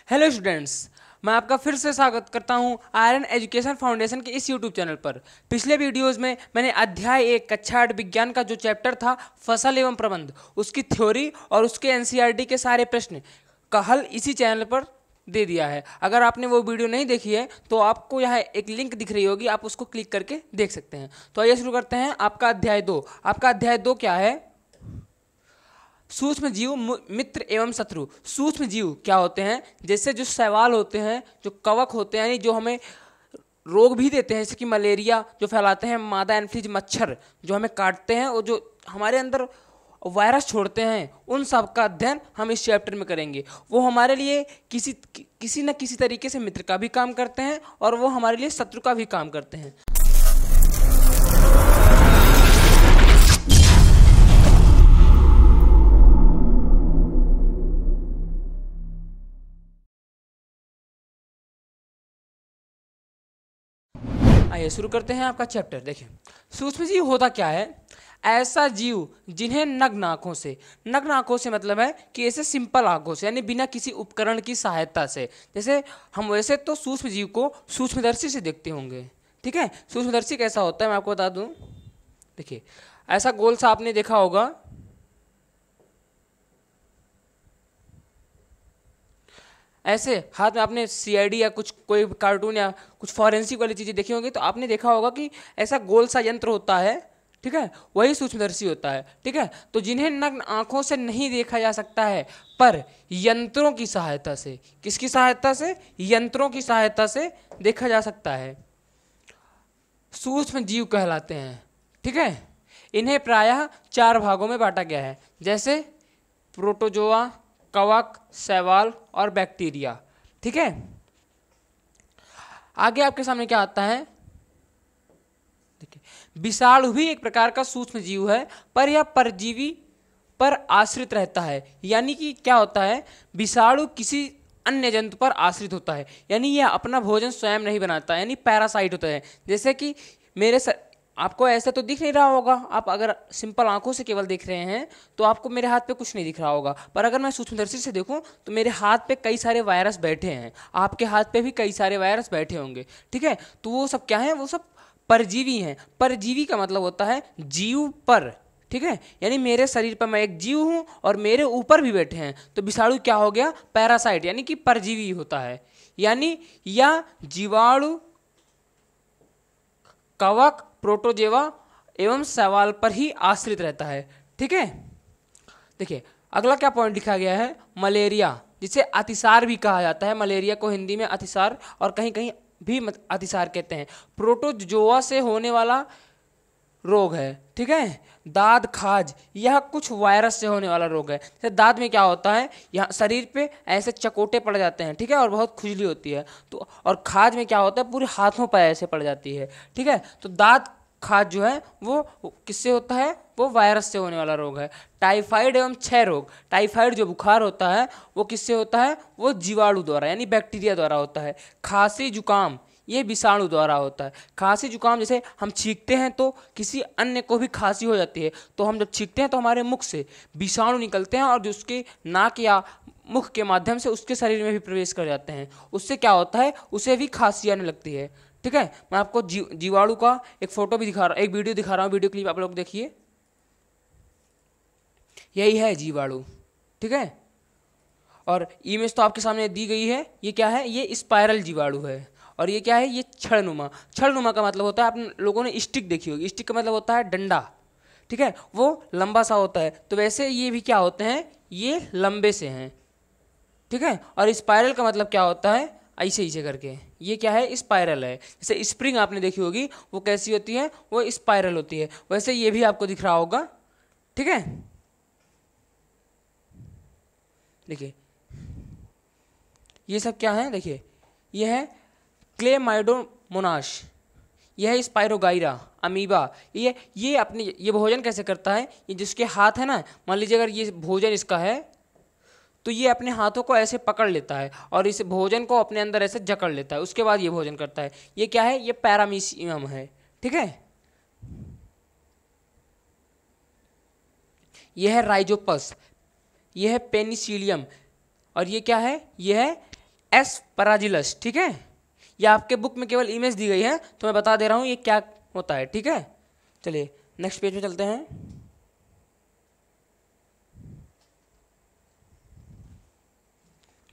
Hello students, मैं आपका फिर से स्वागत करता हूं आयरन एजुकेशन फाउंडेशन के इस यूट्यूब चैनल पर। पिछले वीडियोस में मैंने अध्याय 1 कक्षा 8 विज्ञान का जो चैप्टर था फसल एवं प्रबंध, उसकी थ्योरी और उसके एनसीईआरटी के सारे प्रश्न का हल इसी चैनल पर दे दिया है। अगर आपने वो वीडियो नहीं देखी है तो आपको यहाँ एक लिंक दिख रही होगी, आप उसको क्लिक करके देख सकते हैं। तो आइए शुरू करते हैं। आपका अध्याय 2। आपका अध्याय 2 क्या है? सूक्ष्म जीव मित्र एवं शत्रु। सूक्ष्म जीव क्या होते हैं? जैसे जो शैवाल होते हैं, जो कवक होते हैं, यानी जो हमें रोग भी देते हैं, जैसे कि मलेरिया जो फैलाते हैं, मादा एनफ्लूएंजा मच्छर जो हमें काटते हैं और जो हमारे अंदर वायरस छोड़ते हैं, उन सब का अध्ययन हम इस चैप्टर में करेंगे। वो हमारे लिए किसी न किसी तरीके से मित्र का भी काम करते हैं और वो हमारे लिए शत्रु का भी काम करते हैं। आइए शुरू करते हैं आपका चैप्टर। देखिए, सूक्ष्म जीव होता क्या है? ऐसा जीव जिन्हें नग्न आंखों से मतलब है कि ऐसे सिंपल आंखों से, यानी बिना किसी उपकरण की सहायता से, जैसे हम वैसे तो सूक्ष्म जीव को सूक्ष्मदर्शी से देखते होंगे, ठीक है। सूक्ष्मदर्शी कैसा होता है मैं आपको बता दूं। देखिए, ऐसा गोल सा आपने देखा होगा, ऐसे हाथ में आपने सीआईडी या कुछ कोई कार्टून या कुछ फॉरेंसिक वाली चीज़ें देखी होंगी, तो आपने देखा होगा कि ऐसा गोल सा यंत्र होता है, ठीक है, वही सूक्ष्मदर्शी होता है, ठीक है। तो जिन्हें नग्न आंखों से नहीं देखा जा सकता है, पर यंत्रों की सहायता से, किसकी सहायता से? यंत्रों की सहायता से देखा जा सकता है, सूक्ष्म जीव कहलाते हैं, ठीक है। इन्हें प्रायः 4 भागों में बांटा गया है, जैसे प्रोटोजोआ, कवक, शैवाल और बैक्टीरिया, ठीक है। आगे आपके सामने क्या आता है? देखिए, विषाणु भी एक प्रकार का सूक्ष्म जीव है, पर यह परजीवी पर आश्रित रहता है। यानी कि क्या होता है? विषाणु किसी अन्य जंतु पर आश्रित होता है, यानी यह अपना भोजन स्वयं नहीं बनाता, यानी पैरासाइट होता है। जैसे कि आपको ऐसा तो दिख नहीं रहा होगा, आप अगर सिंपल आंखों से केवल देख रहे हैं तो आपको मेरे हाथ पे कुछ नहीं दिख रहा होगा, पर अगर मैं सूक्ष्मदर्शी से देखूं तो मेरे हाथ पे कई सारे वायरस बैठे हैं, आपके हाथ पे भी कई सारे वायरस बैठे होंगे, ठीक है। तो वो सब क्या है? वो सब परजीवी हैं। परजीवी का मतलब होता है जीव पर, ठीक है, यानी मेरे शरीर पर मैं एक जीव हूं और मेरे ऊपर भी बैठे हैं, तो विषाणु क्या हो गया? पैरासाइट, यानी कि परजीवी होता है। यानी यह जीवाणु, कवक, प्रोटोजेवा एवं शैवाल पर ही आश्रित रहता है, ठीक है। देखिए, अगला क्या पॉइंट लिखा गया है? मलेरिया, जिसे अतिसार भी कहा जाता है। मलेरिया को हिंदी में अतिसार और कहीं कहीं भी अतिसार कहते हैं। प्रोटोजोआ से होने वाला रोग है, ठीक है। दाद खाज, यह कुछ वायरस से होने वाला रोग है। जैसे दाद में क्या होता है? यहाँ शरीर पे ऐसे चकोटे पड़ जाते हैं, ठीक है, और बहुत खुजली होती है। तो और खाज में क्या होता है? पूरे हाथों पर ऐसे पड़ जाती है, ठीक है। तो दाद खाज जो है वो किससे होता है? वो वायरस से होने वाला रोग है। टाइफाइड एवं क्षय रोग, टाइफाइड जो बुखार होता है वो किससे होता है? वो जीवाणु द्वारा, यानी बैक्टीरिया द्वारा होता है। खांसी जुकाम, ये विषाणु द्वारा होता है। खांसी जुकाम, जैसे हम छींकते हैं तो किसी अन्य को भी खांसी हो जाती है, तो हम जब छींकते हैं तो हमारे मुख से विषाणु निकलते हैं और जो उसके नाक या मुख के माध्यम से उसके शरीर में भी प्रवेश कर जाते हैं। उससे क्या होता है? उसे भी खांसी आने लगती है, ठीक है। मैं आपको जीवाणु का एक फोटो भी दिखा रहा हूँ, एक वीडियो दिखा रहा हूँ, वीडियो क्लिप आप लोग देखिए। यही है जीवाणु, ठीक है। और इमेज तो आपके सामने दी गई है। ये क्या है? ये स्पाइरल जीवाणु है। और ये क्या है? ये छड़नुमा। छड़नुमा का मतलब होता है, आप लोगों ने स्टिक देखी होगी, स्टिक का मतलब होता है डंडा, ठीक है, वो लंबा सा होता है। तो वैसे ये भी क्या होते हैं? ये लंबे से हैं, ठीक है। और स्पाइरल का मतलब क्या होता है? ऐसे ऐसे करके, ये क्या है? स्पाइरल है। जैसे स्प्रिंग आपने देखी होगी, वो कैसी होती है? वो स्पाइरल होती है। वैसे ये भी आपको दिख रहा होगा, ठीक है। देखिए, ये सब क्या है? देखिए, ये है क्लेमाइडोमोनास, यह है स्पाइरोगाइरा, अमीबा। ये अपनी ये भोजन कैसे करता है? ये जिसके हाथ है ना, मान लीजिए अगर ये भोजन इसका है तो ये अपने हाथों को ऐसे पकड़ लेता है और इस भोजन को अपने अंदर ऐसे जकड़ लेता है, उसके बाद ये भोजन करता है। ये क्या है? ये पैरामीशियम है, ठीक है। यह है राइजोपस, यह है पेनिसिलियम और ये क्या है? यह है एस्पराजिलस, ठीक है। ये आपके बुक में केवल इमेज दी गई है तो मैं बता दे रहा हूँ ये क्या होता है, ठीक है। चलिए नेक्स्ट पेज पे चलते हैं।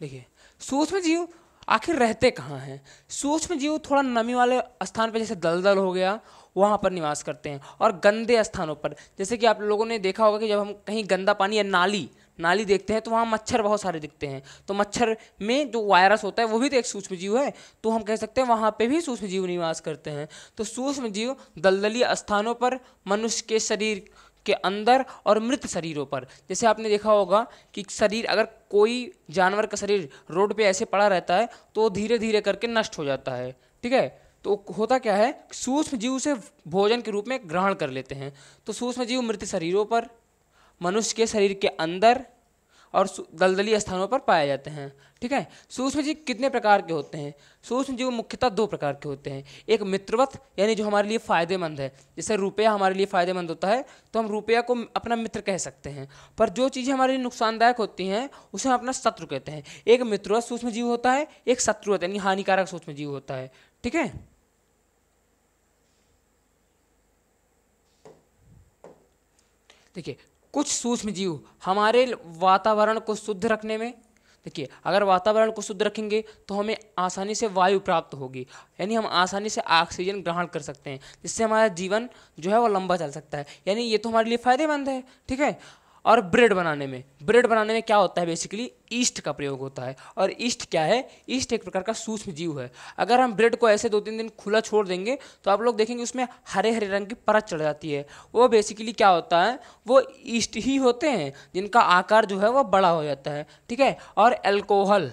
देखिए सूक्ष्म जीव आखिर रहते कहाँ हैं। सूक्ष्म जीव थोड़ा नमी वाले स्थान पर, जैसे दलदल हो गया, वहाँ पर निवास करते हैं, और गंदे स्थानों पर, जैसे कि आप लोगों ने देखा होगा कि जब हम कहीं गंदा पानी या नाली देखते हैं तो वहाँ मच्छर बहुत सारे दिखते हैं। तो मच्छर में जो वायरस होता है वो भी तो एक सूक्ष्म जीव है, तो हम कह सकते हैं वहाँ पे भी सूक्ष्म जीव निवास करते हैं। तो सूक्ष्म जीव दलदली स्थानों पर, मनुष्य के शरीर के अंदर और मृत शरीरों पर, जैसे आपने देखा होगा कि शरीर, अगर कोई जानवर का शरीर रोड पे ऐसे पड़ा रहता है तो धीरे धीरे करके नष्ट हो जाता है, ठीक है। तो होता क्या है, सूक्ष्म जीव उसे भोजन के रूप में ग्रहण कर लेते हैं। तो सूक्ष्म जीव मृत शरीरों पर, मनुष्य के शरीर के अंदर और दलदली स्थानों पर पाए जाते हैं, ठीक है। सूक्ष्म जीव कितने प्रकार के होते हैं। सूक्ष्म जीव मुख्यतः दो प्रकार के होते हैं। एक मित्रवत, यानी जो हमारे लिए फ़ायदेमंद है, जैसे रुपया हमारे लिए फ़ायदेमंद होता है तो हम रुपया को अपना मित्र कह सकते हैं, पर जो चीज़ें हमारे लिए नुकसानदायक होती हैं उसे हम अपना शत्रु कहते हैं। एक मित्रवत सूक्ष्म जीव होता है, एक शत्रुवत यानी हानिकारक सूक्ष्म जीव होता है, ठीक है। देखिए कुछ सूक्ष्म जीव हमारे वातावरण को शुद्ध रखने में, देखिए अगर वातावरण को शुद्ध रखेंगे तो हमें आसानी से वायु प्राप्त होगी, यानी हम आसानी से ऑक्सीजन ग्रहण कर सकते हैं, जिससे हमारा जीवन जो है वो लंबा चल सकता है, यानी ये तो हमारे लिए फ़ायदेमंद है, ठीक है। और ब्रेड बनाने में क्या होता है, बेसिकली ईस्ट का प्रयोग होता है। और ईस्ट क्या है, ईस्ट एक प्रकार का सूक्ष्म जीव है। अगर हम ब्रेड को ऐसे 2-3 दिन खुला छोड़ देंगे तो आप लोग देखेंगे उसमें हरे हरे रंग की परत चढ़ जाती है। वो बेसिकली क्या होता है, वो ईस्ट ही होते हैं जिनका आकार जो है वो बड़ा हो जाता है, ठीक है। और एल्कोहल,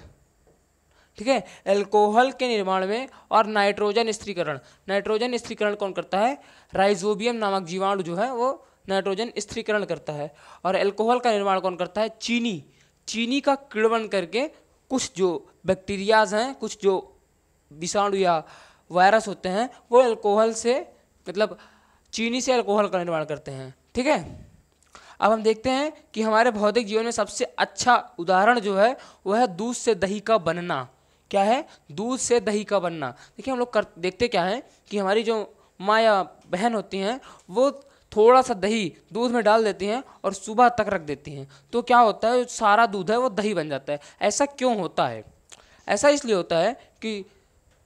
ठीक है, एल्कोहल के निर्माण में, और नाइट्रोजन स्थिरीकरण कौन करता है, राइजोबियम नामक जीवाणु जो है वो नाइट्रोजन स्थिरीकरण करता है। और एल्कोहल का निर्माण कौन करता है, चीनी का किण्वन करके कुछ जो बैक्टीरियाज हैं, कुछ जो विषाणु या वायरस होते हैं, वो एल्कोहल से, मतलब चीनी से एल्कोहल का निर्माण करते हैं, ठीक है। अब हम देखते हैं कि हमारे भौतिक जीवन में सबसे अच्छा उदाहरण जो है वह है दूध से दही का बनना। क्या है, दूध से दही का बनना। देखिए हम लोग देखते क्या है कि हमारी जो माँ या बहन होती हैं वो थोड़ा सा दही दूध में डाल देती हैं और सुबह तक रख देती हैं, तो क्या होता है, सारा दूध है वो दही बन जाता है। ऐसा क्यों होता है, ऐसा इसलिए होता है कि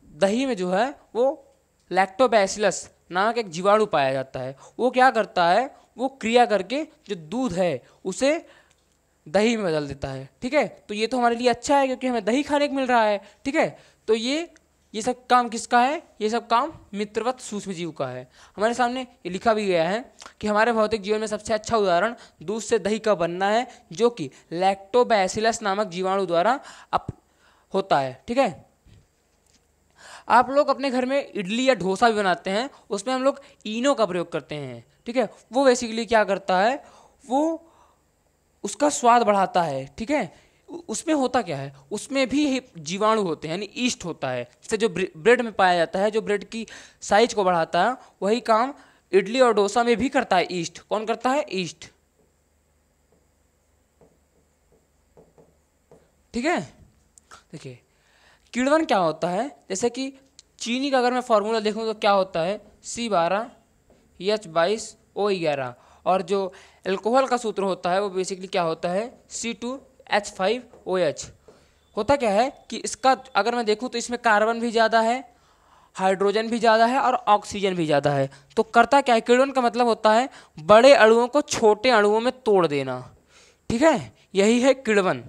दही में जो है वो लैक्टोबैसिलस नामक एक जीवाणु पाया जाता है। वो क्या करता है, वो क्रिया करके जो दूध है उसे दही में बदल देता है, ठीक है। तो ये तो हमारे लिए अच्छा है क्योंकि हमें दही खाने को मिल रहा है, ठीक है। तो ये सब काम किसका है, ये सब काम मित्रवत सूक्ष्म जीव का है। हमारे सामने ये लिखा भी गया है कि हमारे भौतिक जीवन में सबसे अच्छा उदाहरण दूध से दही का बनना है, जो कि लैक्टोबैसिलस नामक जीवाणु द्वारा होता है, ठीक है। आप लोग अपने घर में इडली या डोसा भी बनाते हैं, उसमें हम लोग इनो का प्रयोग करते हैं, ठीक है। वो बेसिकली क्या करता है, वो उसका स्वाद बढ़ाता है, ठीक है। उसमें होता क्या है, उसमें भी जीवाणु होते हैं, यानी ईस्ट होता है, जैसे जो ब्रेड में पाया जाता है, जो ब्रेड की साइज को बढ़ाता है, वही काम इडली और डोसा में भी करता है ईस्ट। कौन करता है, ईस्ट, ठीक है। देखिए किण्वन क्या होता है, जैसे कि चीनी का अगर मैं फॉर्मूला देखूं तो क्या होता है, C12H22O11, और जो एल्कोहल का सूत्र होता है वो बेसिकली क्या होता है, C2H5OH। होता क्या है कि इसका अगर मैं देखूं तो इसमें कार्बन भी ज़्यादा है, हाइड्रोजन भी ज़्यादा है और ऑक्सीजन भी ज़्यादा है। तो करता क्या है, किण्वन का मतलब होता है बड़े अणुओं को छोटे अणुओं में तोड़ देना, ठीक है, यही है किण्वन,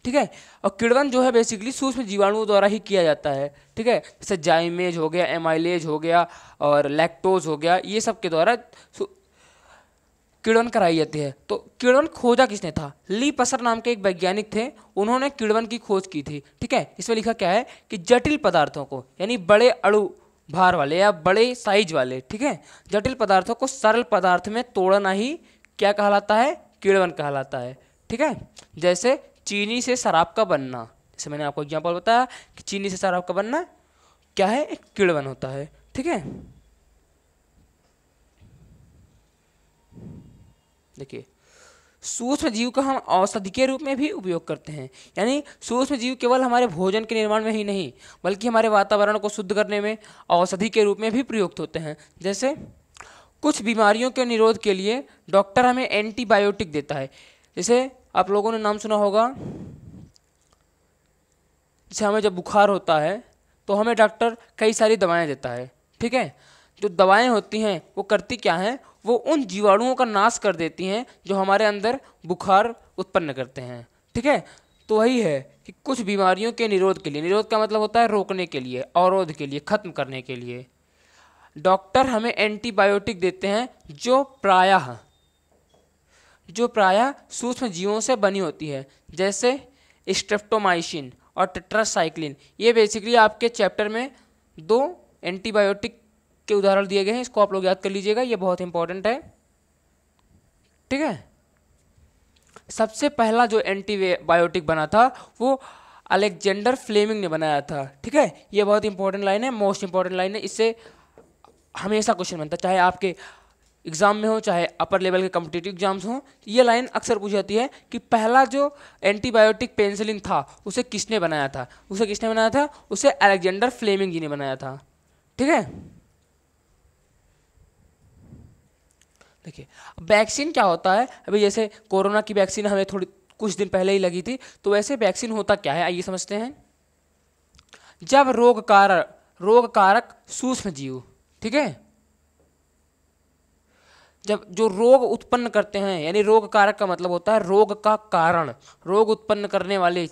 ठीक है। और किण्वन जो है बेसिकली सूक्ष्म जीवाणुओं द्वारा ही किया जाता है, ठीक है। जैसे जाइमेज हो गया, एमाइलेज हो गया और लैक्टोज हो गया, ये सब के द्वारा किण्वन कराई जाती है। तो किण्वन खोजा किसने था, ली पसर नाम के एक वैज्ञानिक थे, उन्होंने किण्वन की खोज की थी, ठीक है। इसमें लिखा क्या है कि जटिल पदार्थों को, यानी बड़े अणु भार वाले या बड़े साइज वाले, ठीक है, जटिल पदार्थों को सरल पदार्थ में तोड़ना ही क्या कहलाता है, किण्वन कहलाता है, ठीक है। जैसे चीनी से शराब का बनना, जैसे मैंने आपको एग्जांपल बताया कि चीनी से शराब का बनना क्या है, एक किण्वन होता है, ठीक है। देखिए सूक्ष्म जीव का हम औषधि के रूप में भी उपयोग करते हैं। यानी सूक्ष्म जीव केवल हमारे भोजन के निर्माण में ही नहीं बल्कि हमारे वातावरण को शुद्ध करने में औषधि के रूप में भी प्रयुक्त होते हैं। जैसे कुछ बीमारियों के निरोध के लिए डॉक्टर हमें एंटीबायोटिक देता है। जैसे आप लोगों ने नाम सुना होगा, जैसे हमें जब बुखार होता है तो हमें डॉक्टर कई सारी दवाएं देता है। ठीक है, जो दवाएं होती हैं वो करती क्या हैं, वो उन जीवाणुओं का नाश कर देती हैं जो हमारे अंदर बुखार उत्पन्न करते हैं। ठीक है, तो वही है कि कुछ बीमारियों के निरोध के लिए, निरोध का मतलब होता है रोकने के लिए, अवरोध के लिए, खत्म करने के लिए डॉक्टर हमें एंटीबायोटिक देते हैं जो प्रायः सूक्ष्म जीवों से बनी होती है। जैसे स्ट्रेप्टोमाइसिन और टेट्रासाइक्लिन। ये बेसिकली आपके चैप्टर में 2 एंटीबायोटिक के उदाहरण दिए गए हैं, इसको आप लोग याद कर लीजिएगा, ये बहुत इंपॉर्टेंट है। ठीक है, सबसे पहला जो एंटीबायोटिक बना था वो अलेक्जेंडर फ्लेमिंग ने बनाया था। ठीक है, ये बहुत इंपॉर्टेंट लाइन है, मोस्ट इंपॉर्टेंट लाइन है, इससे हमेशा क्वेश्चन बनता है, चाहे आपके एग्जाम में हो चाहे अपर लेवल के कॉम्पिटिटिव एग्जाम्स हो। ये लाइन अक्सर पूछी जाती है कि पहला जो एंटीबायोटिक पेनिसिलिन था उसे किसने बनाया था, उसे अलेक्जेंडर फ्लेमिंग जी ने बनाया था। ठीक है, देखिए वैक्सीन क्या होता है। अभी जैसे कोरोना की वैक्सीन हमें कुछ दिन पहले ही लगी थी, तो वैसे वैक्सीन होता क्या है आइए समझते हैं। जब रोग कारक सूक्ष्म जीव, ठीक है, जब जो रोग उत्पन्न करते हैं, यानी रोग कारक का मतलब होता है रोग का कारण, रोग उत्पन्न करने वाले,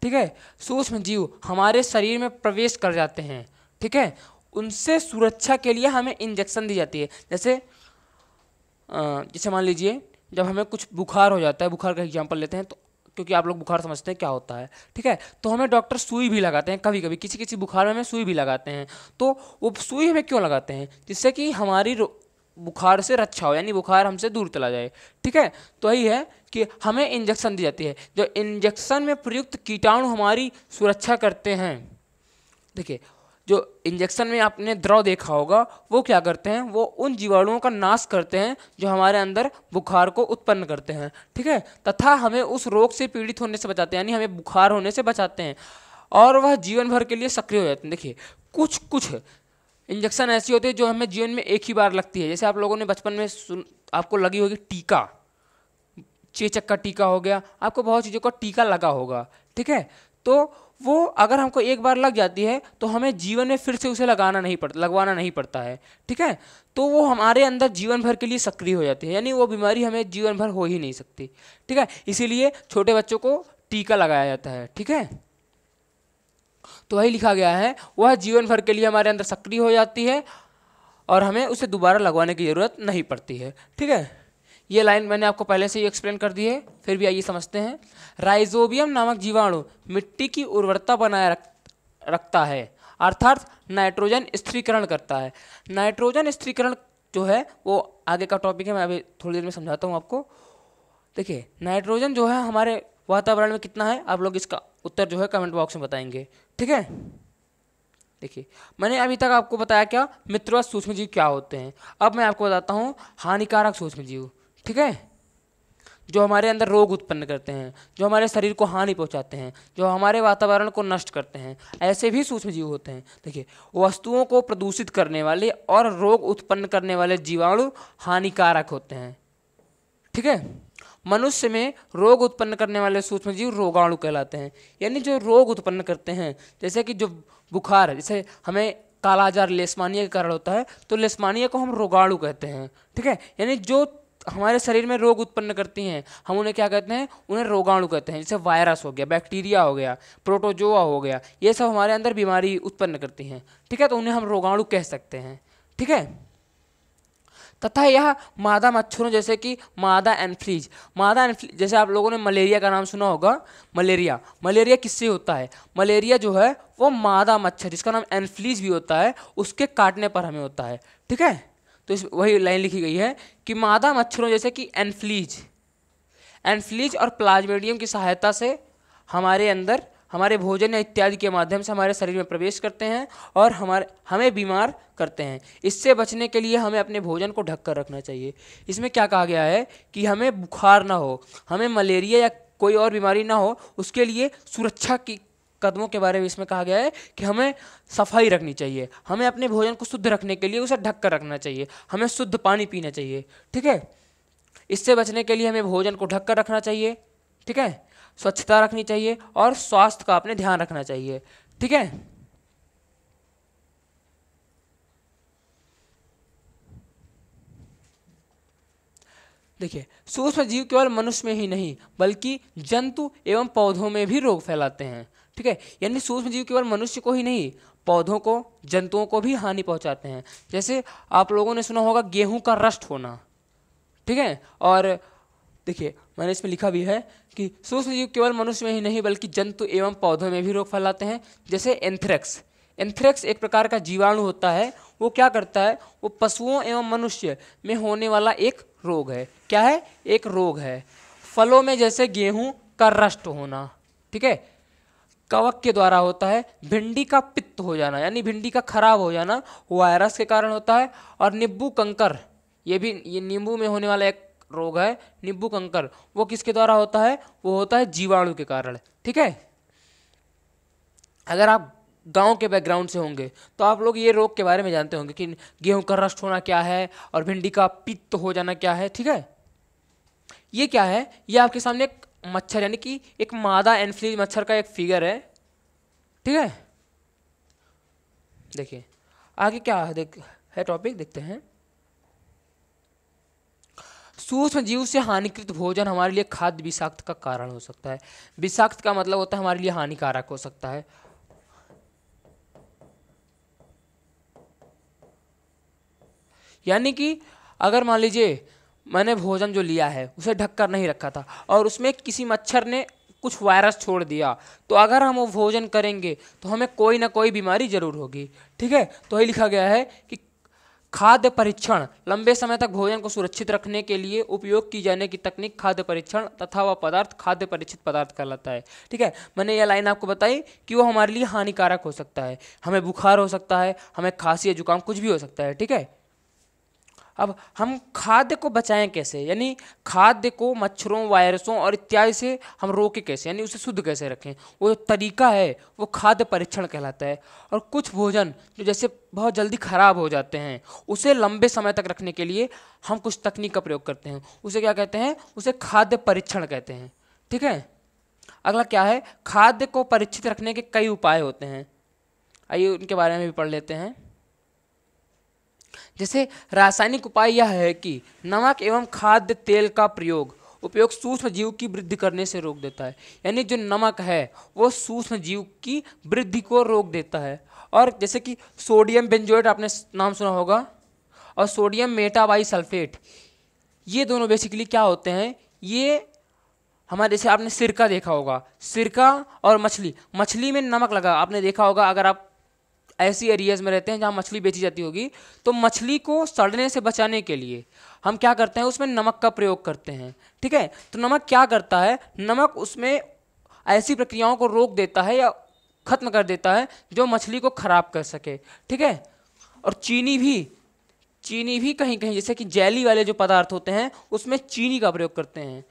ठीक है, सूक्ष्म जीव हमारे शरीर में प्रवेश कर जाते हैं। ठीक है, उनसे सुरक्षा के लिए हमें इंजेक्शन दी जाती है। जैसे मान लीजिए जब हमें कुछ बुखार हो जाता है, बुखार का एग्जांपल लेते हैं, तो क्योंकि आप लोग बुखार समझते हैं क्या होता है। ठीक है, तो हमें डॉक्टर सुई भी लगाते हैं, कभी कभी किसी बुखार में हमें सुई भी लगाते हैं। तो वो सुई हमें क्यों लगाते हैं, जिससे कि हमारी बुखार से रक्षा हो, यानी बुखार हमसे दूर चला जाए। ठीक है, तो यही है कि हमें इंजेक्शन दी जाती है। जो इंजेक्शन में प्रयुक्त कीटाणु हमारी सुरक्षा करते हैं। देखिए जो इंजेक्शन में आपने द्रव देखा होगा वो क्या करते हैं, वो उन जीवाणुओं का नाश करते हैं जो हमारे अंदर बुखार को उत्पन्न करते हैं। ठीक है, तथा हमें उस रोग से पीड़ित होने से बचाते हैं, यानी हमें बुखार होने से बचाते हैं, और वह जीवन भर के लिए सक्रिय हो जाते हैं। देखिए कुछ इंजेक्शन ऐसी होती है जो हमें जीवन में एक ही बार लगती है। जैसे आप लोगों ने बचपन में आपको लगी होगी टीका, चेचक का टीका हो गया, आपको बहुत चीज़ों का टीका लगा होगा। ठीक है, तो वो अगर हमको एक बार लग जाती है तो हमें जीवन में फिर से उसे लगवाना नहीं पड़ता है। ठीक है, तो वो हमारे अंदर जीवन भर के लिए सक्रिय हो जाती है, यानी वो बीमारी हमें जीवन भर हो ही नहीं सकती। ठीक है, इसीलिए छोटे बच्चों को टीका लगाया जाता है। ठीक है, तो वही लिखा गया है, वह जीवन भर के लिए हमारे अंदर सक्रिय हो जाती है और हमें उसे दोबारा लगवाने की ज़रूरत नहीं पड़ती है। ठीक है, ये लाइन मैंने आपको पहले से ही एक्सप्लेन कर दी है, फिर भी आइए समझते हैं। राइजोबियम नामक जीवाणु मिट्टी की उर्वरता बनाए रखता है, अर्थात नाइट्रोजन स्थिरीकरण करता है। नाइट्रोजन स्थिरीकरण जो है वो आगे का टॉपिक है, मैं अभी थोड़ी देर में समझाता हूँ आपको। देखिए नाइट्रोजन जो है हमारे वातावरण में कितना है, आप लोग इसका उत्तर जो है कमेंट बॉक्स में बताएंगे। ठीक है, देखिए मैंने अभी तक आपको बताया क्या, मित्रवत सूक्ष्मजीव क्या होते हैं। अब मैं आपको बताता हूँ हानिकारक सूक्ष्मजीव। ठीक है, जो हमारे अंदर रोग उत्पन्न करते हैं, जो हमारे शरीर को हानि पहुंचाते हैं, जो हमारे वातावरण को नष्ट करते हैं, ऐसे भी सूक्ष्मजीव होते हैं। देखिए वस्तुओं को प्रदूषित करने वाले और रोग उत्पन्न करने वाले जीवाणु हानिकारक होते हैं। ठीक है, मनुष्य में रोग उत्पन्न करने वाले सूक्ष्मजीव रोगाणु कहलाते हैं, यानी जो रोग उत्पन्न करते हैं। जैसे कि जो बुखार है, जैसे हमें कालाजार लेशमानिया के कारण होता है, तो लेशमानिया को हम रोगाणु कहते हैं। ठीक है, यानी जो हमारे शरीर में रोग उत्पन्न करती हैं हम उन्हें क्या कहते हैं, उन्हें रोगाणु कहते हैं। जैसे वायरस हो गया, बैक्टीरिया हो गया, प्रोटोजोआ हो गया, ये सब हमारे अंदर बीमारी उत्पन्न करती हैं। ठीक है, तो उन्हें हम रोगाणु कह सकते हैं। ठीक है, तथा यह मादा मच्छरों जैसे कि मादा एनफ्लीज, जैसे आप लोगों ने मलेरिया का नाम सुना होगा। मलेरिया किससे होता है, मलेरिया जो है वो मादा मच्छर जिसका नाम एनफ्लीज भी होता है उसके काटने पर हमें होता है। ठीक है, तो इस वही लाइन लिखी गई है कि मादा मच्छरों जैसे कि एनफ्लीज और प्लाज्मोडियम की सहायता से हमारे अंदर हमारे भोजन या इत्यादि के माध्यम से हमारे शरीर में प्रवेश करते हैं और हमें बीमार करते हैं। इससे बचने के लिए हमें अपने भोजन को ढक कर रखना चाहिए। इसमें क्या कहा गया है कि हमें बुखार ना हो, हमें मलेरिया या कोई और बीमारी ना हो, उसके लिए सुरक्षा की कदमों के बारे में इसमें कहा गया है कि हमें सफाई रखनी चाहिए, हमें अपने भोजन को शुद्ध रखने के लिए उसे ढक कर रखना चाहिए, हमें शुद्ध पानी पीना चाहिए। ठीक है, इससे बचने के लिए हमें भोजन को ढक कर रखना चाहिए। ठीक है, स्वच्छता रखनी चाहिए और स्वास्थ्य का अपने ध्यान रखना चाहिए। ठीक है, देखिए सूक्ष्म जीव केवल मनुष्य में ही नहीं बल्कि जंतु एवं पौधों में भी रोग फैलाते हैं। ठीक है, यानी सूक्ष्म जीव केवल मनुष्य को ही नहीं, पौधों को, जंतुओं को भी हानि पहुंचाते हैं। जैसे आप लोगों ने सुना होगा गेहूं का रस्ट होना। ठीक है, और देखिए मैंने इसमें लिखा भी है कि सूक्ष्म जीव केवल मनुष्य में ही नहीं बल्कि जंतु एवं पौधों में भी रोग फैलाते हैं। जैसे एंथ्रेक्स, एंथ्रेक्स एक प्रकार का जीवाणु होता है। वो क्या करता है, वो पशुओं एवं मनुष्य में होने वाला एक रोग है। क्या है, एक रोग है। फलों में जैसे गेहूं का रस्ट होना, ठीक है, कवक के द्वारा होता है। भिंडी का पित्त हो जाना यानी भिंडी का खराब हो जाना वायरस के कारण होता है। और नींबू कंकर, ये नींबू में होने वाला एक रोग है, नींबू कंकर, वो किसके द्वारा होता है, वो होता है जीवाणु के कारण। ठीक है, अगर आप गांव के बैकग्राउंड से होंगे तो आप लोग ये रोग के बारे में जानते होंगे कि गेहूं का रस्ट होना क्या है और भिंडी का पित्त हो जाना क्या है। ठीक है, ये क्या है, ये आपके सामने एक मच्छर यानी कि एक मादा एनफ्लीज मच्छर का एक फिगर है। ठीक है, देखिए आगे क्या है टॉपिक देखते हैं। सूक्ष्म जीव से हानिकृत भोजन हमारे लिए खाद्य विषाक्त का कारण हो सकता है। विषाक्त का मतलब होता है हमारे लिए हानिकारक हो सकता है। यानी कि अगर मान लीजिए मैंने भोजन जो लिया है उसे ढक कर नहीं रखा था और उसमें किसी मच्छर ने कुछ वायरस छोड़ दिया, तो अगर हम वो भोजन करेंगे तो हमें कोई ना कोई बीमारी जरूर होगी। ठीक है, तो ये लिखा गया है कि खाद्य परीक्षण, लंबे समय तक भोजन को सुरक्षित रखने के लिए उपयोग की जाने की तकनीक खाद्य परीक्षण तथा वह पदार्थ खाद्य परीक्षित पदार्थ कहलाता है। ठीक है, मैंने यह लाइन आपको बताई कि वो हमारे लिए हानिकारक हो सकता है, हमें बुखार हो सकता है, हमें खांसी या जुकाम कुछ भी हो सकता है। ठीक है, अब हम खाद्य को बचाएं कैसे, यानी खाद्य को मच्छरों, वायरसों और इत्यादि से हम रोकें कैसे, यानी उसे शुद्ध कैसे रखें, वो जो तरीका है वो खाद्य परीक्षण कहलाता है। और कुछ भोजन जो जैसे बहुत जल्दी खराब हो जाते हैं उसे लंबे समय तक रखने के लिए हम कुछ तकनीक का प्रयोग करते हैं, उसे क्या कहते हैं, उसे खाद्य परीक्षण कहते हैं। ठीक है, अगला क्या है, खाद्य को परीक्षित रखने के कई उपाय होते हैं, आइए उनके बारे में भी पढ़ लेते हैं। जैसे रासायनिक उपाय यह है कि नमक एवं खाद्य तेल का उपयोग सूक्ष्म जीव की वृद्धि करने से रोक देता है। यानी जो नमक है वो सूक्ष्म जीव की वृद्धि को रोक देता है। और जैसे कि सोडियम बेंजोएट आपने नाम सुना होगा, और सोडियम मेटाबाइसल्फेट, ये दोनों बेसिकली क्या होते हैं, ये हमारे जैसे आपने सिरका देखा होगा, सिरका और मछली में नमक लगा आपने देखा होगा। अगर आप ऐसी एरियाज में रहते हैं जहाँ मछली बेची जाती होगी तो मछली को सड़ने से बचाने के लिए हम क्या करते हैं, उसमें नमक का प्रयोग करते हैं। ठीक है, तो नमक क्या करता है, नमक उसमें ऐसी प्रक्रियाओं को रोक देता है या खत्म कर देता है जो मछली को खराब कर सके। ठीक है, और चीनी भी कहीं कहीं जैसे कि जेली वाले जो पदार्थ होते हैं उसमें चीनी का प्रयोग करते हैं।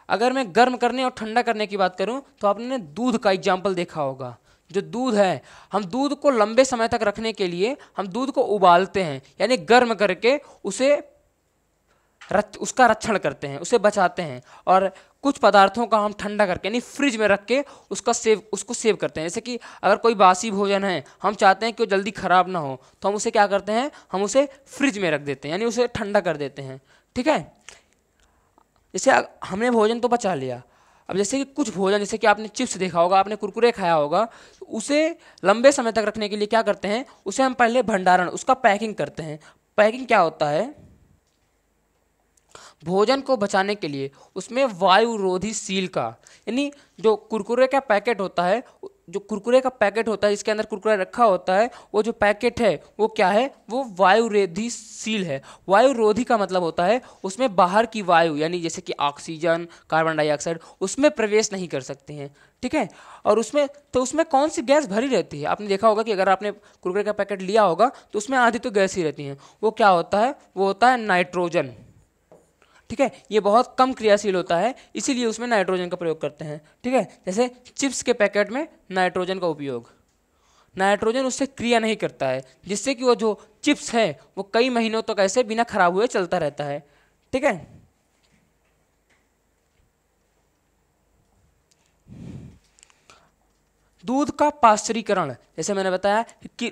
अगर मैं गर्म करने और ठंडा करने की बात करूं तो आपने दूध का एग्जाम्पल देखा होगा। जो दूध है, हम दूध को लंबे समय तक रखने के लिए हम दूध को उबालते हैं, यानी गर्म करके उसका रक्षण करते हैं, उसे बचाते हैं। और कुछ पदार्थों का हम ठंडा करके यानी फ्रिज में रख के उसको सेव करते हैं। जैसे कि अगर कोई बासी भोजन है, हम चाहते हैं कि वो जल्दी खराब ना हो, तो हम उसे क्या करते हैं, हम उसे फ्रिज में रख देते हैं, यानी उसे ठंडा कर देते हैं। ठीक है, जैसे हमने भोजन तो बचा लिया, अब जैसे कि कुछ भोजन, जैसे कि आपने चिप्स देखा होगा, आपने कुरकुरे खाया होगा, उसे लंबे समय तक रखने के लिए क्या करते हैं, उसे हम पहले भंडारण, उसका पैकिंग करते हैं। पैकिंग क्या होता है, भोजन को बचाने के लिए उसमें वायुरोधी सील का, यानी जो कुरकुरे का पैकेट होता है जो कुरकुरे का पैकेट होता है, जिसके अंदर कुरकुरा रखा होता है, वो जो पैकेट है वो क्या है, वो वायुरोधीशील है। वायुरोधी का मतलब होता है उसमें बाहर की वायु, यानी जैसे कि ऑक्सीजन, कार्बन डाइऑक्साइड, उसमें प्रवेश नहीं कर सकते हैं, ठीक है। और उसमें कौन सी गैस भरी रहती है? आपने देखा होगा कि अगर आपने कुरकुरे का पैकेट लिया होगा तो उसमें आधी तो गैस ही रहती है। वो क्या होता है? वो होता है नाइट्रोजन, ठीक है। ये बहुत कम क्रियाशील होता है, इसीलिए उसमें नाइट्रोजन का प्रयोग करते हैं, ठीक है। जैसे चिप्स के पैकेट में नाइट्रोजन का उपयोग, नाइट्रोजन उससे क्रिया नहीं करता है, जिससे कि वो जो चिप्स है वो कई महीनों तक ऐसे बिना खराब हुए चलता रहता है, ठीक है। दूध का पाश्चरीकरण, जैसे मैंने बताया कि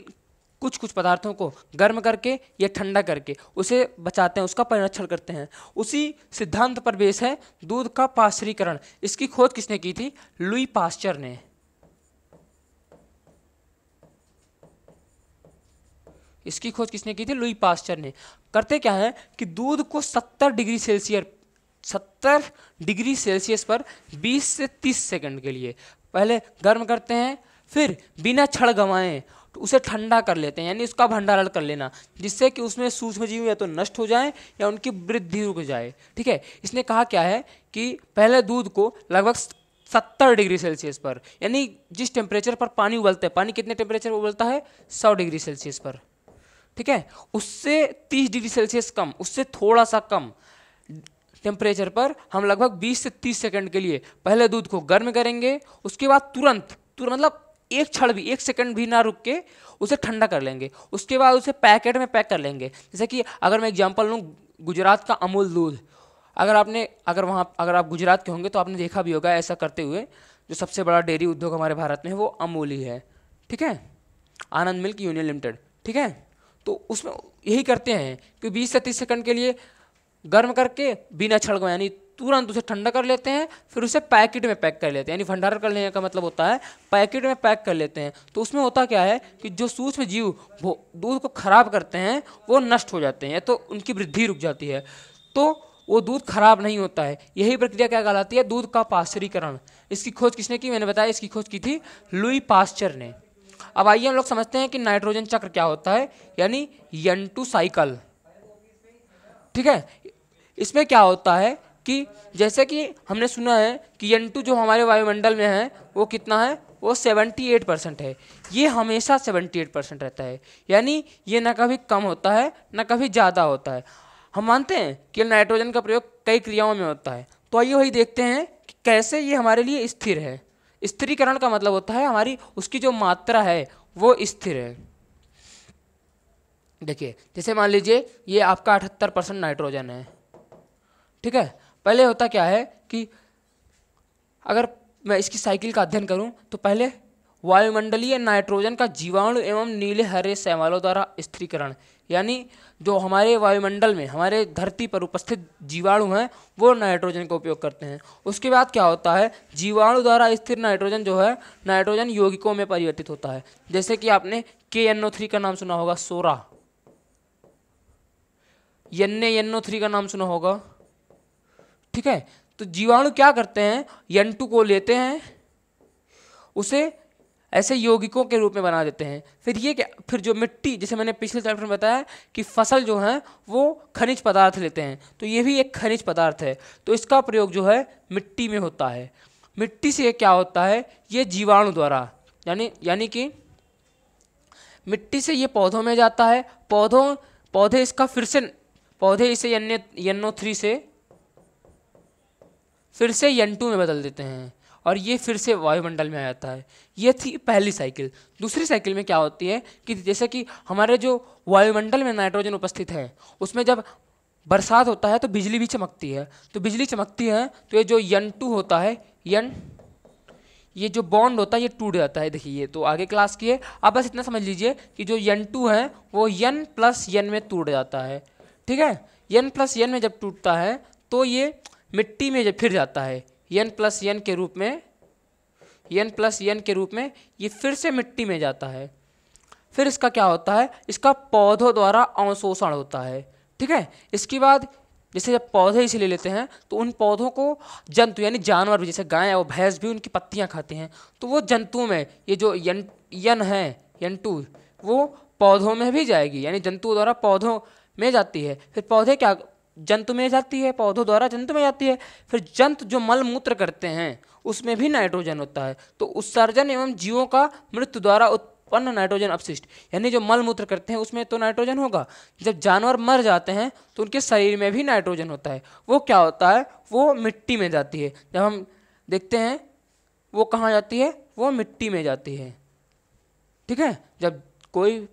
कुछ कुछ पदार्थों को गर्म करके या ठंडा करके उसे बचाते हैं, उसका परिरक्षण करते हैं, उसी सिद्धांत पर बेस है दूध का पाश्चरीकरण। इसकी खोज किसने की थी? लुई पास्चर ने। इसकी खोज किसने की थी? लुई पास्चर ने। करते क्या है कि दूध को 70 डिग्री सेल्सियस पर 20 से 30 सेकंड के लिए पहले गर्म करते हैं, फिर बिना क्षण गंवाए तो उसे ठंडा कर लेते हैं, यानी उसका भंडारण कर लेना, जिससे कि उसमें सूक्ष्मजीव या तो नष्ट हो जाएं या उनकी वृद्धि रुक जाए, ठीक है। इसने कहा क्या है कि पहले दूध को लगभग 70 डिग्री सेल्सियस पर, यानी जिस टेम्परेचर पर पानी उबलता है, पानी कितने टेम्परेचर पर उबलता है? 100 डिग्री सेल्सियस पर, ठीक है। उससे 30 डिग्री सेल्सियस कम, उससे थोड़ा सा कम टेम्परेचर पर हम लगभग 20 से 30 सेकंड के लिए पहले दूध को गर्म करेंगे, उसके बाद तुरंत मतलब एक क्षण भी, एक सेकंड भी ना रुक के उसे ठंडा कर लेंगे, उसके बाद उसे पैकेट में पैक कर लेंगे। जैसे कि अगर मैं एग्जांपल लूँ गुजरात का अमूल दूध, अगर आप गुजरात के होंगे तो आपने देखा भी होगा ऐसा करते हुए। जो सबसे बड़ा डेयरी उद्योग हमारे भारत में है वो अमूल ही है, ठीक है, आनंद मिल्क यूनियन लिमिटेड, ठीक है। तो उसमें यही करते हैं कि 20 से 30 सेकंड के लिए गर्म करके बिना क्षण गंवाए यानी तुरंत उसे ठंडा कर लेते हैं, फिर उसे पैकेट में पैक कर लेते हैं। यानी भंडारण कर लेने का मतलब होता है पैकेट में पैक कर लेते हैं। तो उसमें होता क्या है कि जो सूक्ष्म जीव दूध को खराब करते हैं वो नष्ट हो जाते हैं, तो उनकी वृद्धि रुक जाती है, तो वो दूध खराब नहीं होता है। यही प्रक्रिया क्या कहलाती है? दूध का पाश्चरीकरण। इसकी खोज किसने की? मैंने बताया इसकी खोज की थी लुई पास्चर ने। अब आइए हम लोग समझते हैं कि नाइट्रोजन चक्र क्या होता है, यानी N2 साइकिल, ठीक है। इसमें क्या होता है कि जैसे कि हमने सुना है कि N2 जो हमारे वायुमंडल में है वो कितना है? वो 78% है। ये हमेशा 78% रहता है, यानी ये ना कभी कम होता है ना कभी ज़्यादा होता है। हम मानते हैं कि नाइट्रोजन का प्रयोग कई क्रियाओं में होता है, तो आइए वही देखते हैं कि कैसे ये हमारे लिए स्थिर है। स्थिरीकरण का मतलब होता है हमारी उसकी जो मात्रा है वो स्थिर है। देखिए जैसे मान लीजिए ये आपका 78% नाइट्रोजन है, ठीक है। पहले होता क्या है कि अगर मैं इसकी साइकिल का अध्ययन करूं तो पहले वायुमंडलीय नाइट्रोजन का जीवाणु एवं नीले हरे शैवालों द्वारा स्थिरीकरण, यानी जो हमारे वायुमंडल में हमारे धरती पर उपस्थित जीवाणु हैं वो नाइट्रोजन का उपयोग करते हैं। उसके बाद क्या होता है? जीवाणु द्वारा स्थिर नाइट्रोजन जो है नाइट्रोजन यौगिकों में परिवर्तित होता है। जैसे कि आपने KNO3 का नाम सुना होगा, सोरा, NaNO3 का नाम सुना होगा, ठीक है। तो जीवाणु क्या करते हैं? N2 को लेते हैं, उसे ऐसे यौगिकों के रूप में बना देते हैं। फिर जो मिट्टी, जैसे मैंने पिछले चैप्टर में बताया कि फसल जो है वो खनिज पदार्थ लेते हैं, तो ये भी एक खनिज पदार्थ है, तो इसका प्रयोग जो है मिट्टी में होता है। मिट्टी से क्या होता है? ये जीवाणु द्वारा यानी कि मिट्टी से ये पौधों में जाता है, पौधे इसे NO3 से फिर से N2 में बदल देते हैं और ये फिर से वायुमंडल में आ जाता है। ये थी पहली साइकिल। दूसरी साइकिल में क्या होती है कि जैसे कि हमारे जो वायुमंडल में नाइट्रोजन उपस्थित है उसमें जब बरसात होता है तो बिजली भी चमकती है, तो बिजली चमकती है तो ये जो N2 होता है, ये जो बॉन्ड होता है ये टूट जाता है। देखिए ये तो आगे क्लास की है, आप बस इतना समझ लीजिए कि जो N2 है वो N+N में टूट जाता है, ठीक है। N+N में जब टूटता है तो ये मिट्टी में जब फिर जाता है N+N के रूप में ये फिर से मिट्टी में जाता है। फिर इसका क्या होता है? इसका पौधों द्वारा अवशोषण होता है, ठीक है। इसके बाद जैसे जब पौधे इसे ले लेते हैं तो उन पौधों को जंतु यानी जानवर भी, जैसे गाय और भैंस भी उनकी पत्तियां खाते हैं, तो वो जंतुओं में ये जो यन है यंटू वो पौधों में भी जाएगी, यानी जंतुओं द्वारा पौधों में जाती है। फिर पौधे क्या जंतु में जाती है, पौधों द्वारा जंतु में जाती है। फिर जंतु जो मल मूत्र करते हैं उसमें भी नाइट्रोजन होता है। तो उत्सर्जन एवं जीवों का मृत्यु द्वारा उत्पन्न नाइट्रोजन अपशिष्ट, यानी जो मल मूत्र करते हैं उसमें तो नाइट्रोजन होगा। जब जानवर मर जाते हैं तो उनके शरीर में भी नाइट्रोजन होता है। वो क्या होता है, वो मिट्टी में जाती है। जब हम देखते हैं वो कहाँ जाती है, वो मिट्टी में जाती है। ठीक है, जब कोई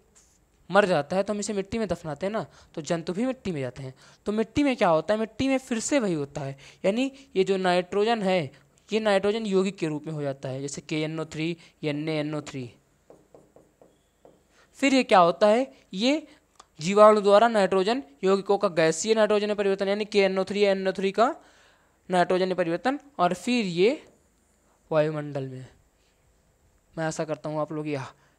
मर जाता है तो हम इसे मिट्टी में दफनाते हैं ना, तो जंतु भी मिट्टी में जाते हैं। तो मिट्टी में क्या होता है, मिट्टी में फिर से वही होता है, यानी ये जो नाइट्रोजन है ये नाइट्रोजन यौगिक के रूप में हो जाता है, जैसे KNO3 NaNO3। फिर ये क्या होता है, ये जीवाणु द्वारा नाइट्रोजन यौगिकों का गैसीय नाइट्रोजन में परिवर्तन, यानी KNO3 NO3 का नाइट्रोजन में परिवर्तन, और फिर ये वायुमंडल में। मैं आशा करता हूँ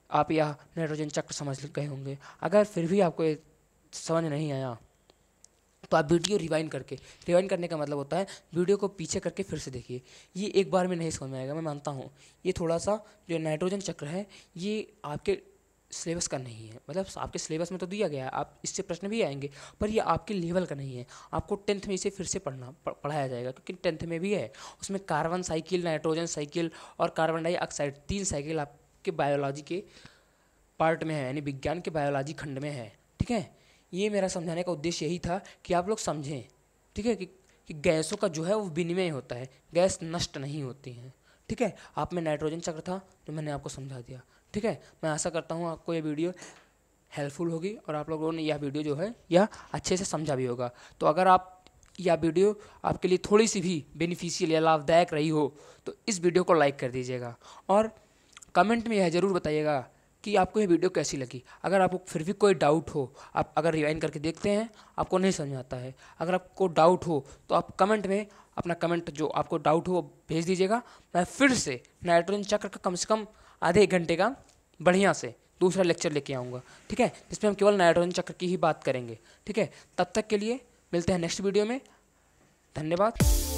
आप यह नाइट्रोजन चक्र समझ गए होंगे। अगर फिर भी आपको ये समझ नहीं आया तो आप वीडियो रिवाइंड करने का मतलब होता है वीडियो को पीछे करके फिर से देखिए। ये एक बार में नहीं समझ में आएगा, मैं मानता हूँ। ये थोड़ा सा जो नाइट्रोजन चक्र है ये आपके सिलेबस का नहीं है, मतलब आपके सिलेबस में तो दिया गया है, आप इससे प्रश्न भी आएंगे, पर ये आपके लेवल का नहीं है। आपको 10th में इसे फिर से पढ़ाया जाएगा, क्योंकि 10th में भी है। उसमें कार्बन साइकिल, नाइट्रोजन साइकिल और कार्बन डाइऑक्साइड 3 साइकिल आपके बायोलॉजी के पार्ट में है, यानी विज्ञान के बायोलॉजी खंड में है। ठीक है, ये मेरा समझाने का उद्देश्य यही था कि आप लोग समझें। ठीक है, कि गैसों का जो है वो विनिमय होता है, गैस नष्ट नहीं होती हैं। ठीक है, आप में नाइट्रोजन चक्र था जो मैंने आपको समझा दिया। ठीक है, मैं आशा करता हूँ आपको ये वीडियो हेल्पफुल होगी और आप लोगों ने यह वीडियो जो है यह अच्छे से समझा भी होगा। तो अगर यह वीडियो आपके लिए थोड़ी सी भी बेनिफिशियल या लाभदायक रही हो तो इस वीडियो को लाइक कर दीजिएगा और कमेंट में यह ज़रूर बताइएगा कि आपको ये वीडियो कैसी लगी। अगर आपको फिर भी कोई डाउट हो, आप अगर रिवाइंड करके देखते हैं आपको नहीं समझ आता है, अगर आपको डाउट हो तो आप कमेंट में अपना कमेंट जो आपको डाउट हो वो भेज दीजिएगा। मैं फिर से नाइट्रोजन चक्र का कम से कम आधे 1 घंटे का बढ़िया से दूसरा लेक्चर लेके आऊँगा। ठीक है, जिसमें हम केवल नाइट्रोजन चक्र की ही बात करेंगे। ठीक है, तब तक के लिए मिलते हैं नेक्स्ट वीडियो में। धन्यवाद।